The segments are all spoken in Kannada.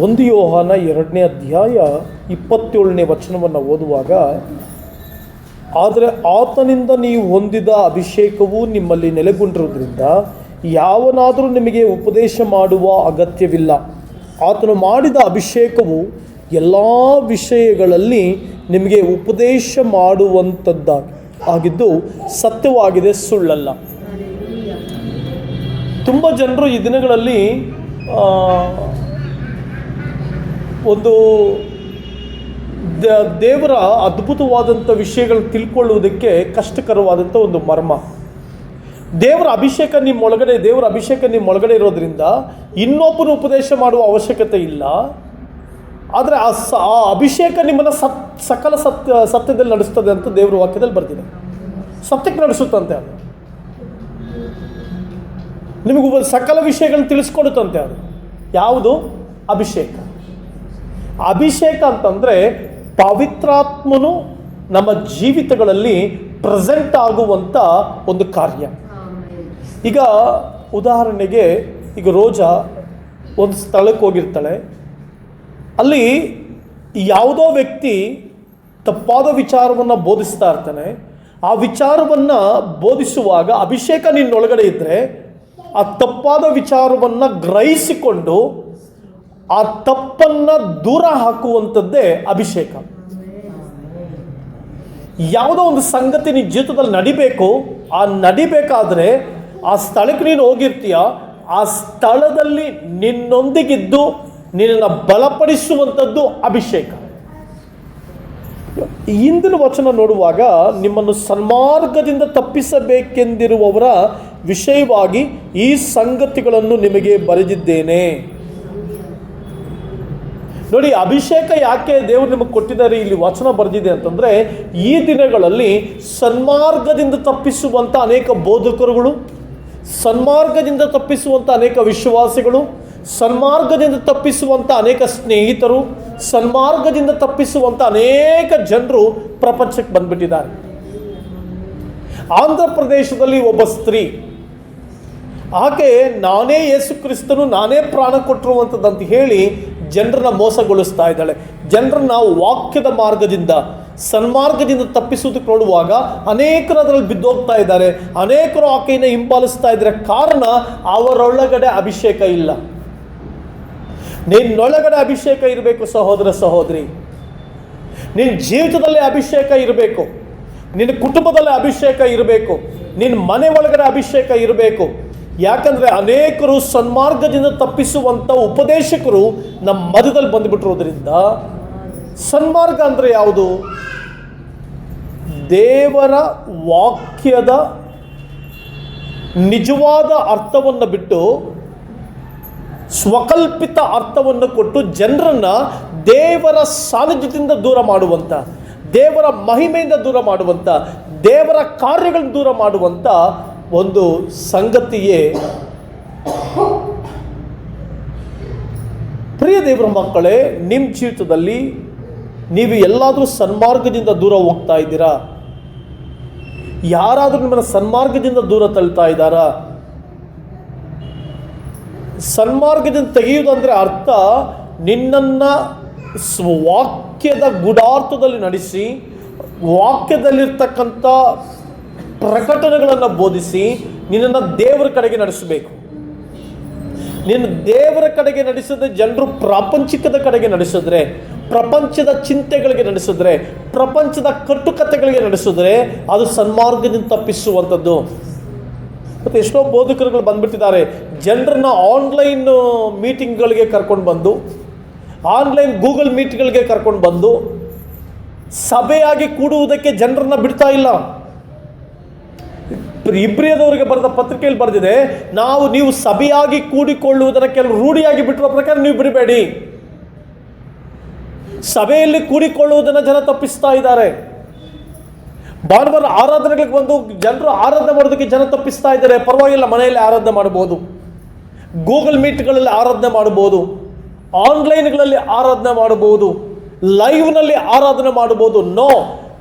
1 ಯೋಹಾನ 2ನೇ ಅಧ್ಯಾಯ 27ನೇ ವಚನವನ್ನು ಓದುವಾಗ, ಆದರೆ ಆತನಿಂದ ನೀವು ಹೊಂದಿದ ಅಭಿಷೇಕವು ನಿಮ್ಮಲ್ಲಿ ನೆಲೆಗೊಂಡಿರುವುದರಿಂದ ಯಾವನಾದರೂ ನಿಮಗೆ ಉಪದೇಶ ಮಾಡುವ ಅಗತ್ಯವಿಲ್ಲ. ಆತನು ಮಾಡಿದ ಅಭಿಷೇಕವು ಎಲ್ಲ ವಿಷಯಗಳಲ್ಲಿ ನಿಮಗೆ ಉಪದೇಶ ಮಾಡುವಂಥದ್ದಾಗಿದ್ದು ಸತ್ಯವಾಗಿದೆ, ಸುಳ್ಳಲ್ಲ. ತುಂಬ ಜನರು ಈ ದಿನಗಳಲ್ಲಿ ಒಂದು ದೇವರ ಅದ್ಭುತವಾದಂಥ ವಿಷಯಗಳನ್ನು ತಿಳ್ಕೊಳ್ಳುವುದಕ್ಕೆ ಕಷ್ಟಕರವಾದಂಥ ಒಂದು ಮರ್ಮ. ದೇವರ ಅಭಿಷೇಕ ನಿಮ್ಮೊಳಗಡೆ ಇರೋದ್ರಿಂದ ಇನ್ನೊಬ್ಬರು ಉಪದೇಶ ಮಾಡುವ ಅವಶ್ಯಕತೆ ಇಲ್ಲ. ಆದರೆ ಆ ಅಭಿಷೇಕ ನಿಮ್ಮನ್ನು ಸಕಲ ಸತ್ಯದಲ್ಲಿ ನಡೆಸ್ತದೆ ಅಂತ ದೇವರ ವಾಕ್ಯದಲ್ಲಿ ಬರ್ತಿದೆ. ಸತ್ಯಕ್ಕೆ ನಡೆಸುತ್ತಂತೆ ಅದು, ನಿಮಗೂ ಸಕಲ ವಿಷಯಗಳನ್ನ ತಿಳಿಸ್ಕೊಡುತ್ತಂತೆ. ಅದು ಯಾವುದು? ಅಭಿಷೇಕ. ಅಭಿಷೇಕ ಅಂತಂದರೆ ಪವಿತ್ರಾತ್ಮನು ನಮ್ಮ ಜೀವಿತಗಳಲ್ಲಿ ಪ್ರೆಸೆಂಟ್ ಆಗುವಂಥ ಒಂದು ಕಾರ್ಯ. ಈಗ ಉದಾಹರಣೆಗೆ, ಈಗ ರೋಜಾ ಒಂದು ಸ್ಥಳಕ್ಕೆ ಹೋಗಿರ್ತಾಳೆ. ಅಲ್ಲಿ ಯಾವುದೋ ವ್ಯಕ್ತಿ ತಪ್ಪಾದ ವಿಚಾರವನ್ನು ಬೋಧಿಸ್ತಾ ಇರ್ತಾನೆ. ಆ ವಿಚಾರವನ್ನು ಬೋಧಿಸುವಾಗ ಅಭಿಷೇಕ ನಿನ್ನೊಳಗಡೆ ಇದ್ದರೆ ಆ ತಪ್ಪಾದ ವಿಚಾರವನ್ನು ಗ್ರಹಿಸಿಕೊಂಡು ಆ ತಪ್ಪನ್ನು ದೂರ ಹಾಕುವಂಥದ್ದೇ ಅಭಿಷೇಕ. ಯಾವುದೋ ಒಂದು ಸಂಗತಿ ನಿನ್ನ ಜೀವಿತದಲ್ಲಿ ನಡಿಬೇಕು, ಆ ನಡಿಬೇಕಾದ್ರೆ ಆ ಸ್ಥಳಕ್ಕೆ ನೀನು ಹೋಗಿರ್ತೀಯ, ಆ ಸ್ಥಳದಲ್ಲಿ ನಿನ್ನೊಂದಿಗಿದ್ದು ನಿನ್ನನ್ನು ಬಲಪಡಿಸುವಂಥದ್ದು ಅಭಿಷೇಕ. ಇಂದಿನ ವಚನ ನೋಡುವಾಗ, ನಿಮ್ಮನ್ನು ಸನ್ಮಾರ್ಗದಿಂದ ತಪ್ಪಿಸಬೇಕೆಂದಿರುವವರ ವಿಷಯವಾಗಿ ಈ ಸಂಗತಿಗಳನ್ನು ನಿಮಗೆ ಬರೆದಿದ್ದೇನೆ. ನೋಡಿ, ಅಭಿಷೇಕ ಯಾಕೆ ದೇವರು ನಿಮಗೆ ಕೊಟ್ಟಿದ್ದಾರೆ, ಇಲ್ಲಿ ವಚನ ಬರೆದಿದೆ ಅಂತಂದರೆ, ಈ ದಿನಗಳಲ್ಲಿ ಸನ್ಮಾರ್ಗದಿಂದ ತಪ್ಪಿಸುವಂಥ ಅನೇಕ ಬೋಧಕರುಗಳು, ಸನ್ಮಾರ್ಗದಿಂದ ತಪ್ಪಿಸುವಂಥ ಅನೇಕ ವಿಶ್ವಾಸಿಗಳು, ಸನ್ಮಾರ್ಗದಿಂದ ತಪ್ಪಿಸುವಂಥ ಅನೇಕ ಸ್ನೇಹಿತರು, ಸನ್ಮಾರ್ಗದಿಂದ ತಪ್ಪಿಸುವಂಥ ಅನೇಕ ಜನರು ಪ್ರಪಂಚಕ್ಕೆ ಬಂದ್ಬಿಟ್ಟಿದ್ದಾರೆ. ಆಂಧ್ರ ಪ್ರದೇಶದಲ್ಲಿ ಒಬ್ಬ ಸ್ತ್ರೀ, ಆಕೆ ನಾನೇ ಯೇಸು ಕ್ರಿಸ್ತನು, ನಾನೇ ಪ್ರಾಣ ಕೊಟ್ಟಿರುವಂಥದ್ದಂತ ಹೇಳಿ ಜನರನ್ನ ಮೋಸಗೊಳಿಸ್ತಾ ಇದ್ದಾಳೆ. ಜನರನ್ನ ವಾಕ್ಯದ ಮಾರ್ಗದಿಂದ, ಸನ್ಮಾರ್ಗದಿಂದ ತಪ್ಪಿಸುವುದಕ್ಕೆ ನೋಡುವಾಗ ಅನೇಕರು ಅದರಲ್ಲಿ ಬಿದ್ದೋಗ್ತಾ ಇದ್ದಾರೆ. ಅನೇಕರು ಆಕೆಯನ್ನು ಹಿಂಬಾಲಿಸ್ತಾ ಇದ್ದಾರೆ. ಕಾರಣ, ಅವರೊಳಗಡೆ ಅಭಿಷೇಕ ಇಲ್ಲ. ನಿನ್ನೊಳಗಡೆ ಅಭಿಷೇಕ ಇರಬೇಕು ಸಹೋದರ ಸಹೋದರಿ. ನಿನ್ನ ಜೀವಿತದಲ್ಲಿ ಅಭಿಷೇಕ ಇರಬೇಕು, ನಿನ್ನ ಕುಟುಂಬದಲ್ಲಿ ಅಭಿಷೇಕ ಇರಬೇಕು, ನಿನ್ನ ಮನೆ ಒಳಗಡೆ ಅಭಿಷೇಕ ಇರಬೇಕು. ಯಾಕಂದರೆ ಅನೇಕರು ಸನ್ಮಾರ್ಗದಿಂದ ತಪ್ಪಿಸುವಂಥ ಉಪದೇಶಕರು ನಮ್ಮ ಮಧ್ಯದಲ್ಲಿ ಬಂದುಬಿಟ್ಟಿರೋದ್ರಿಂದ. ಸನ್ಮಾರ್ಗ ಅಂದರೆ ಯಾವುದು? ದೇವರ ವಾಕ್ಯದ ನಿಜವಾದ ಅರ್ಥವನ್ನು ಬಿಟ್ಟು ಸ್ವಕಲ್ಪಿತ ಅರ್ಥವನ್ನು ಕೊಟ್ಟು ಜನರನ್ನು ದೇವರ ಸಾನ್ನಿಧ್ಯದಿಂದ ದೂರ ಮಾಡುವಂಥ, ದೇವರ ಮಹಿಮೆಯಿಂದ ದೂರ ಮಾಡುವಂಥ, ದೇವರ ಕಾರ್ಯಗಳನ್ನು ದೂರ ಮಾಡುವಂಥ ಒಂದು ಸಂಗತಿಯೇ. ಪ್ರಿಯ ದೇವರ ಮಕ್ಕಳೇ, ನಿಮ್ಮ ಜೀವಿತದಲ್ಲಿ ನೀವು ಎಲ್ಲಾದರೂ ಸನ್ಮಾರ್ಗದಿಂದ ದೂರ ಹೋಗ್ತಾ ಇದ್ದೀರಾ? ಯಾರಾದರೂ ನಿಮ್ಮನ್ನು ಸನ್ಮಾರ್ಗದಿಂದ ದೂರ ತಳ್ತಾ ಇದ್ದಾರಾ? ಸನ್ಮಾರ್ಗದಿಂದ ತೆಗೆಯುವುದಂದರೆ ಅರ್ಥ, ನಿನ್ನನ್ನು ವಾಕ್ಯದ ಗೂಢಾರ್ಥದಲ್ಲಿ ನಡೆಸಿ, ವಾಕ್ಯದಲ್ಲಿರ್ತಕ್ಕಂಥ ಪ್ರಕಟಣೆಗಳನ್ನು ಬೋಧಿಸಿ ನಿನ್ನನ್ನು ದೇವರ ಕಡೆಗೆ ನಡೆಸಬೇಕು. ನಿನ್ನ ದೇವರ ಕಡೆಗೆ ನಡೆಸಿದ್ರೆ, ಜನರು ಪ್ರಾಪಂಚಿಕದ ಕಡೆಗೆ ನಡೆಸಿದ್ರೆ, ಪ್ರಪಂಚದ ಚಿಂತೆಗಳಿಗೆ ನಡೆಸಿದ್ರೆ, ಪ್ರಪಂಚದ ಕಟ್ಟುಕತೆಗಳಿಗೆ ನಡೆಸಿದ್ರೆ ಅದು ಸನ್ಮಾರ್ಗದಿಂದ ತಪ್ಪಿಸುವಂಥದ್ದು. ಮತ್ತು ಎಷ್ಟೋ ಬೋಧಕರುಗಳು ಬಂದ್ಬಿಟ್ಟಿದ್ದಾರೆ. ಜನರನ್ನ ಆನ್ಲೈನ್ ಮೀಟಿಂಗ್ಗಳಿಗೆ ಕರ್ಕೊಂಡು ಬಂದು, ಆನ್ಲೈನ್ ಗೂಗಲ್ ಮೀಟ್ಗಳಿಗೆ ಕರ್ಕೊಂಡು ಬಂದು ಸಭೆಯಾಗಿ ಕೂಡುವುದಕ್ಕೆ ಜನರನ್ನ ಬಿಡ್ತಾ ಇಲ್ಲ. ಇಬ್ರಿಯದವರಿಗೆ ಬರೆದ ಪತ್ರಿಕೆಯಲ್ಲಿ ಬರೆದಿದೆ, ನೀವು ಸಭೆಯಾಗಿ ಕೂಡಿಕೊಳ್ಳುವುದನ್ನು ಕೆಲವು ರೂಢಿಯಾಗಿ ಬಿಟ್ಟಿರೋ ಪ್ರಕಾರ ನೀವು ಬಿಡಬೇಡಿ. ಸಭೆಯಲ್ಲಿ ಕೂಡಿಕೊಳ್ಳುವುದನ್ನು ಜನ ತಪ್ಪಿಸ್ತಾ ಇದ್ದಾರೆ. ಭಾನುವಾರ ಆರಾಧನೆಗಳಿಗೆ ಬಂದು ಜನರು ಆರಾಧನೆ ಮಾಡೋದಕ್ಕೆ ಜನ ತಪ್ಪಿಸ್ತಾ ಇದ್ದಾರೆ. ಪರವಾಗಿಲ್ಲ, ಮನೆಯಲ್ಲಿ ಆರಾಧನೆ ಮಾಡಬಹುದು, ಗೂಗಲ್ ಮೀಟ್ಗಳಲ್ಲಿ ಆರಾಧನೆ ಮಾಡಬಹುದು, ಆನ್ಲೈನ್ಗಳಲ್ಲಿ ಆರಾಧನೆ ಮಾಡಬಹುದು, ಲೈವ್ನಲ್ಲಿ ಆರಾಧನೆ ಮಾಡಬಹುದು. ನೋ,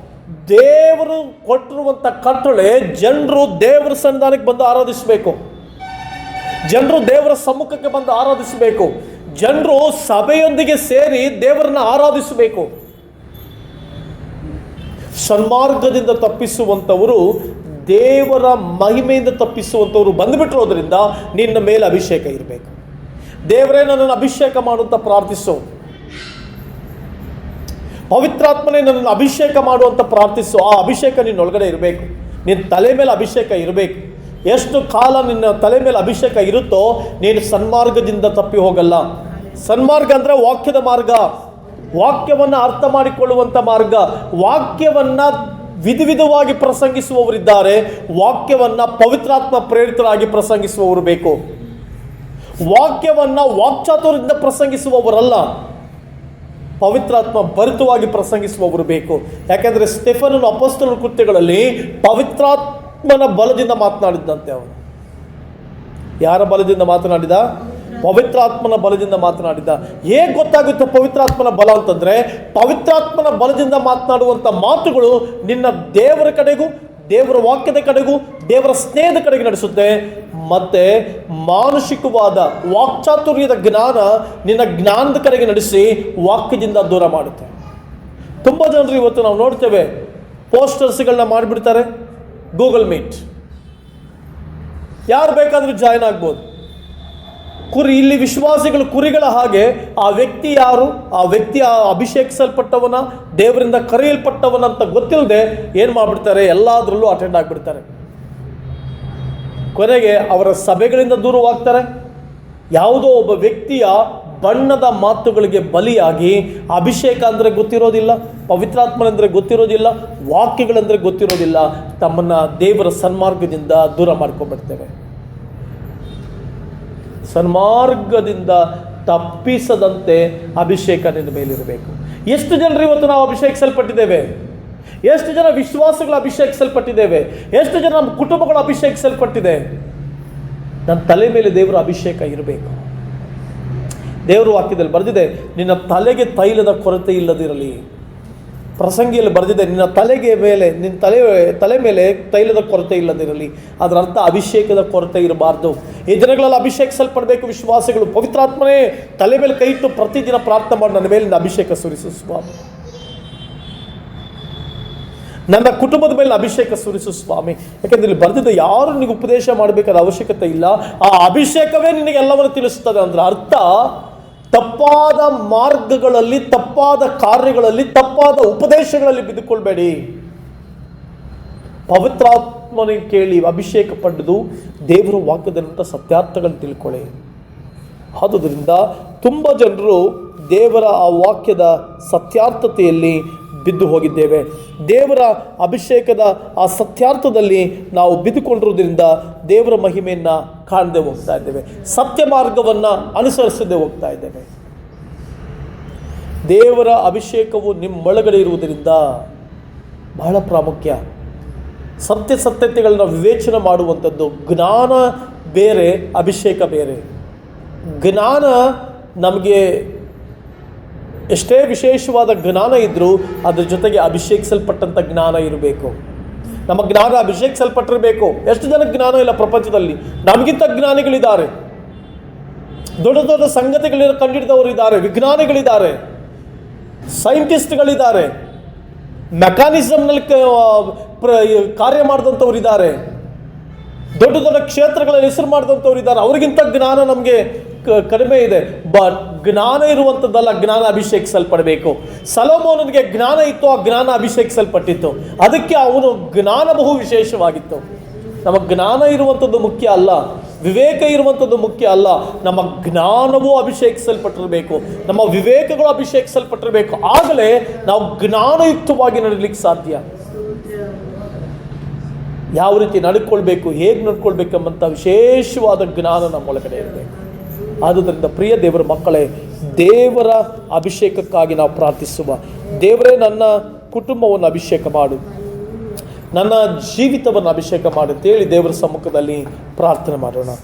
ದೇವರು ಕೊಟ್ಟಿರುವಂಥ ಕಟ್ಟಳೆ ಜನರು ದೇವರ ಸನ್ನಿಧಾನಕ್ಕೆ ಬಂದು ಆರಾಧಿಸಬೇಕು. ಜನರು ದೇವರ ಸಮ್ಮುಖಕ್ಕೆ ಬಂದು ಆರಾಧಿಸಬೇಕು. ಜನರು ಸಭೆಯೊಂದಿಗೆ ಸೇರಿ ದೇವರನ್ನ ಆರಾಧಿಸಬೇಕು. ಸನ್ಮಾರ್ಗದಿಂದ ತಪ್ಪಿಸುವಂಥವರು ದೇವರ ಮಹಿಮೆಯಿಂದ ತಪ್ಪಿಸುವಂಥವರು ಬಂದುಬಿಟ್ಟಿರೋದ್ರಿಂದ ನಿನ್ನ ಮೇಲೆ ಅಭಿಷೇಕ ಇರಬೇಕು. ದೇವರೇ ನನ್ನನ್ನು ಅಭಿಷೇಕ ಮಾಡುವಂತ ಪ್ರಾರ್ಥಿಸು. ಪವಿತ್ರಾತ್ಮನೇ ನನ್ನನ್ನು ಅಭಿಷೇಕ ಮಾಡುವಂತ ಪ್ರಾರ್ಥಿಸು. ಆ ಅಭಿಷೇಕ ನಿನ್ನೊಳಗಡೆ ಇರಬೇಕು. ನಿನ್ನ ತಲೆ ಮೇಲೆ ಅಭಿಷೇಕ ಇರಬೇಕು. ಎಷ್ಟು ಕಾಲ ನಿನ್ನ ತಲೆ ಮೇಲೆ ಅಭಿಷೇಕ ಇರುತ್ತೋ ನೀನು ಸನ್ಮಾರ್ಗದಿಂದ ತಪ್ಪಿ ಹೋಗಲ್ಲ. ಸನ್ಮಾರ್ಗ ಅಂದರೆ ವಾಕ್ಯದ ಮಾರ್ಗ, ವಾಕ್ಯವನ್ನು ಅರ್ಥ ಮಾಡಿಕೊಳ್ಳುವಂಥ ಮಾರ್ಗ. ವಾಕ್ಯವನ್ನು ವಿಧವಾಗಿ ಪ್ರಸಂಗಿಸುವವರಿದ್ದಾರೆ, ವಾಕ್ಯವನ್ನು ಪವಿತ್ರಾತ್ಮ ಪ್ರೇರಿತರಾಗಿ ಪ್ರಸಂಗಿಸುವವರು ಬೇಕು. ವಾಕ್ಯವನ್ನು ವಾಕ್ಚಾತುರ್ಯದಿಂದ ಪ್ರಸಂಗಿಸುವವರಲ್ಲ, ಪವಿತ್ರಾತ್ಮ ಭರಿತವಾಗಿ ಪ್ರಸಂಗಿಸುವವರು ಬೇಕು. ಯಾಕೆಂದರೆ ಸ್ಟೆಫನನ ಅಪೊಸ್ತಲರ ಕೃತ್ಯಗಳಲ್ಲಿ ಪವಿತ್ರಾತ್ಮನ ಬಲದಿಂದ ಮಾತನಾಡಿದ್ದಂತೆ. ಅವನು ಯಾರ ಬಲದಿಂದ ಮಾತನಾಡಿದ? ಪವಿತ್ರಾತ್ಮನ ಬಲದಿಂದ ಮಾತನಾಡಿದ. ಹೇಗೆ ಗೊತ್ತಾಗುತ್ತೆ ಪವಿತ್ರಾತ್ಮನ ಬಲ ಅಂತಂದ್ರೆ, ಪವಿತ್ರಾತ್ಮನ ಬಲದಿಂದ ಮಾತನಾಡುವಂಥ ಮಾತುಗಳು ನಿನ್ನ ದೇವರ ಕಡೆಗೂ, ದೇವರ ವಾಕ್ಯದ ಕಡೆಗೂ, ದೇವರ ಸ್ನೇಹದ ಕಡೆಗೆ ನಡೆಸುತ್ತೆ. ಮತ್ತೆ ಮಾನಸಿಕವಾದ ವಾಕ್ಚಾತುರ್ಯದ ಜ್ಞಾನ ನಿನ್ನ ಜ್ಞಾನದ ಕಡೆಗೆ ನಡೆಸಿ ವಾಕ್ಯದಿಂದ ದೂರ ಮಾಡುತ್ತೆ. ತುಂಬ ಜನರು ಇವತ್ತು ನಾವು ನೋಡ್ತೇವೆ, ಪೋಸ್ಟರ್ಸ್ಗಳನ್ನ ಮಾಡಿಬಿಡ್ತಾರೆ. ಗೂಗಲ್ ಮೀಟ್ ಯಾರು ಬೇಕಾದರೂ ಜಾಯ್ನ್ ಆಗ್ಬೋದು. ಇಲ್ಲಿ ವಿಶ್ವಾಸಿಗಳು ಕುರಿಗಳ ಹಾಗೆ ಆ ವ್ಯಕ್ತಿ ಯಾರು, ಆ ವ್ಯಕ್ತಿ ಅಭಿಷೇಕಿಸಲ್ಪಟ್ಟವನ, ದೇವರಿಂದ ಕರೆಯಲ್ಪಟ್ಟವನ ಅಂತ ಗೊತ್ತಿಲ್ಲದೆ ಏನು ಮಾಡಿಬಿಡ್ತಾರೆ, ಎಲ್ಲದರಲ್ಲೂ ಅಟೆಂಡ್ ಆಗಿಬಿಡ್ತಾರೆ. ಕೊನೆಗೆ ಅವರ ಸಭೆಗಳಿಂದ ದೂರವಾಗ್ತಾರೆ. ಯಾವುದೋ ಒಬ್ಬ ವ್ಯಕ್ತಿಯ ಬಣ್ಣದ ಮಾತುಗಳಿಗೆ ಬಲಿಯಾಗಿ ಅಭಿಷೇಕ ಅಂದರೆ ಗೊತ್ತಿರೋದಿಲ್ಲ, ಪವಿತ್ರಾತ್ಮನೆಂದರೆ ಗೊತ್ತಿರೋದಿಲ್ಲ, ವಾಕ್ಯಗಳೆಂದರೆ ಗೊತ್ತಿರೋದಿಲ್ಲ, ತಮ್ಮನ್ನು ದೇವರ ಸನ್ಮಾರ್ಗದಿಂದ ದೂರ ಮಾಡ್ಕೊಂಡ್ಬಿಡ್ತೇವೆ. ಸನ್ಮಾರ್ಗದಿಂದ ತಪ್ಪಿಸದಂತೆ ಅಭಿಷೇಕ ನಿನ್ನ ಮೇಲಿರಬೇಕು. ಎಷ್ಟು ಜನರು ಇವತ್ತು ನಾವು ಅಭಿಷೇಕಿಸಲ್ಪಟ್ಟಿದ್ದೇವೆ? ಎಷ್ಟು ಜನ ವಿಶ್ವಾಸಗಳು ಅಭಿಷೇಕಿಸಲ್ಪಟ್ಟಿದ್ದೇವೆ? ಎಷ್ಟು ಜನ ನಮ್ಮ ಕುಟುಂಬಗಳು ಅಭಿಷೇಕಿಸಲ್ಪಟ್ಟಿದೆ? ನನ್ನ ತಲೆ ಮೇಲೆ ದೇವರ ಅಭಿಷೇಕ ಇರಬೇಕು. ದೇವರು ವಾಕ್ಯದಲ್ಲಿ ಬರೆದಿದೆ, ನಿನ್ನ ತಲೆಗೆ ತೈಲದ ಕೊರತೆ ಇಲ್ಲದಿರಲಿ. ಪ್ರಸಂಗಿಯಲ್ಲಿ ಬರೆದಿದೆ, ನಿನ್ನ ತಲೆ ಮೇಲೆ ತೈಲದ ಕೊರತೆ ಇಲ್ಲದಿರಲಿ. ಅದರ ಅರ್ಥ ಅಭಿಷೇಕದ ಕೊರತೆ ಇರಬಾರ್ದು. ಈ ದಿನಗಳಲ್ಲಿ ಅಭಿಷೇಕಿಸಲ್ಪಡಬೇಕು ವಿಶ್ವಾಸಿಗಳು. ಪವಿತ್ರಾತ್ಮನೇ ತಲೆ ಮೇಲೆ ಕೈ ಇಟ್ಟು ಪ್ರತಿದಿನ ಪ್ರಾರ್ಥನೆ ಮಾಡಿ, ನನ್ನ ಮೇಲಿನ ಅಭಿಷೇಕ ಸುರಿಸು ಸ್ವಾಮಿ, ನನ್ನ ಕುಟುಂಬದ ಮೇಲೆ ಅಭಿಷೇಕ ಸುರಿಸು ಸ್ವಾಮಿ. ಯಾಕೆಂದ್ರೆ ಇಲ್ಲಿ ಬರೆದಿದೆ, ಯಾರು ನಿನಗೆ ಉಪದೇಶ ಮಾಡಬೇಕಾದ ಅವಶ್ಯಕತೆ ಇಲ್ಲ, ಆ ಅಭಿಷೇಕವೇ ನಿನಗೆ ಎಲ್ಲವನ್ನು ತಿಳಿಸುತ್ತದೆ. ಅಂದ್ರೆ ಅರ್ಥ, ತಪ್ಪಾದ ಮಾರ್ಗಗಳಲ್ಲಿ, ತಪ್ಪಾದ ಕಾರ್ಯಗಳಲ್ಲಿ, ತಪ್ಪಾದ ಉಪದೇಶಗಳಲ್ಲಿ ಬಿದ್ದುಕೊಳ್ಬೇಡಿ. ಪವಿತ್ರಾತ್ಮನಿಗೆ ಕೇಳಿ ಅಭಿಷೇಕ ಪಡೆದು ದೇವರ ವಾಕ್ಯದಂಥ ಸತ್ಯಾರ್ಥಗಳನ್ನು ತಿಳ್ಕೊಳ್ಳಿ. ಆದುದರಿಂದ ತುಂಬ ಜನರು ದೇವರ ಆ ವಾಕ್ಯದ ಸತ್ಯಾರ್ಥತೆಯಲ್ಲಿ ಬಿದ್ದು ಹೋಗಿದ್ದೇವೆ. ದೇವರ ಅಭಿಷೇಕದ ಆ ಸತ್ಯಾರ್ಥದಲ್ಲಿ ನಾವು ಬಿದ್ದುಕೊಂಡಿರುವುದರಿಂದ ದೇವರ ಮಹಿಮೆಯನ್ನು ಕಾಣದೆ ಹೋಗ್ತಾ ಇದ್ದೇವೆ, ಸತ್ಯ ಮಾರ್ಗವನ್ನು ಅನುಸರಿಸದೆ ಹೋಗ್ತಾ ಇದ್ದೇವೆ. ದೇವರ ಅಭಿಷೇಕವು ನಿಮ್ಮೊಳಗಡೆ ಇರುವುದರಿಂದ ಬಹಳ ಪ್ರಾಮುಖ್ಯ. ಸತ್ಯತೆಗಳನ್ನು ವಿವೇಚನೆ ಮಾಡುವಂಥದ್ದು. ಜ್ಞಾನ ಬೇರೆ, ಅಭಿಷೇಕ ಬೇರೆ. ಜ್ಞಾನ ನಮಗೆ ಎಷ್ಟೇ ವಿಶೇಷವಾದ ಜ್ಞಾನ ಇದ್ದರೂ ಅದ್ರ ಜೊತೆಗೆ ಅಭಿಷೇಕಿಸಲ್ಪಟ್ಟಂಥ ಜ್ಞಾನ ಇರಬೇಕು. ನಮ್ಮ ಜ್ಞಾನ ಅಭಿಷೇಕಿಸಲ್ಪಟ್ಟಿರಬೇಕು. ಎಷ್ಟು ಜನಕ್ಕೆ ಜ್ಞಾನ ಇಲ್ಲ ಪ್ರಪಂಚದಲ್ಲಿ? ನಮಗಿಂತ ಜ್ಞಾನಿಗಳಿದ್ದಾರೆ, ದೊಡ್ಡ ದೊಡ್ಡ ಸಂಗತಿಗಳನ್ನು ಕಂಡಿಡಿದವರು ಇದ್ದಾರೆ, ವಿಜ್ಞಾನಿಗಳಿದ್ದಾರೆ, ಸೈಂಟಿಸ್ಟ್ಗಳಿದ್ದಾರೆ, ಮೆಕ್ಯಾನಿಸಮ್ನಲ್ಲಿ ಕಾರ್ಯ ಮಾಡಿದಂಥವ್ರು ಇದ್ದಾರೆ, ದೊಡ್ಡ ದೊಡ್ಡ ಕ್ಷೇತ್ರಗಳಲ್ಲಿ ಹೆಸರು ಮಾಡಿದಂಥವ್ರು ಇದ್ದಾರೆ. ಅವರಿಗಿಂತ ಜ್ಞಾನ ನಮಗೆ ಕಡಿಮೆ ಇದೆ. ಬಟ್ ಜ್ಞಾನ ಇರುವಂಥದ್ದಲ್ಲ, ಜ್ಞಾನ ಅಭಿಷೇಕಿಸಲ್ಪಡಬೇಕು. ಸೊಲೊಮೋನನಿಗೆ ಜ್ಞಾನ ಇತ್ತು, ಆ ಜ್ಞಾನ ಅಭಿಷೇಕಿಸಲ್ಪಟ್ಟಿತ್ತು. ಅದಕ್ಕೆ ಅವನು ಜ್ಞಾನ ಬಹು ವಿಶೇಷವಾಗಿತ್ತು. ನಮ್ಮ ಜ್ಞಾನ ಇರುವಂಥದ್ದು ಮುಖ್ಯ ಅಲ್ಲ, ವಿವೇಕ ಇರುವಂಥದ್ದು ಮುಖ್ಯ ಅಲ್ಲ. ನಮ್ಮ ಜ್ಞಾನವೂ ಅಭಿಷೇಕಿಸಲ್ಪಟ್ಟಿರಬೇಕು, ನಮ್ಮ ವಿವೇಕಗಳು ಅಭಿಷೇಕಿಸಲ್ಪಟ್ಟಿರಬೇಕು. ಆಗಲೇ ನಾವು ಜ್ಞಾನಯುಕ್ತವಾಗಿ ನಡೀಲಿಕ್ಕೆ ಸಾಧ್ಯ. ಯಾವ ರೀತಿ ನಡ್ಕೊಳ್ಬೇಕು, ಹೇಗೆ ನಡ್ಕೊಳ್ಬೇಕೆಂಬಂಥ ವಿಶೇಷವಾದ ಜ್ಞಾನ ನಮ್ಮೊಳಗಡೆ ಇರಬೇಕು. ಆದುದರಿಂದ ಪ್ರಿಯ ದೇವರ ಮಕ್ಕಳೇ, ದೇವರ ಅಭಿಷೇಕಕ್ಕಾಗಿ ನಾವು ಪ್ರಾರ್ಥಿಸುವ. ದೇವರೇ, ನನ್ನ ಕುಟುಂಬವನ್ನು ಅಭಿಷೇಕ ಮಾಡು, ನನ್ನ ಜೀವಿತವನ್ನು ಅಭಿಷೇಕ ಮಾಡು ಅಂತೇಳಿ ದೇವರ ಸಮ್ಮುಖದಲ್ಲಿ ಪ್ರಾರ್ಥನೆ ಮಾಡೋಣ.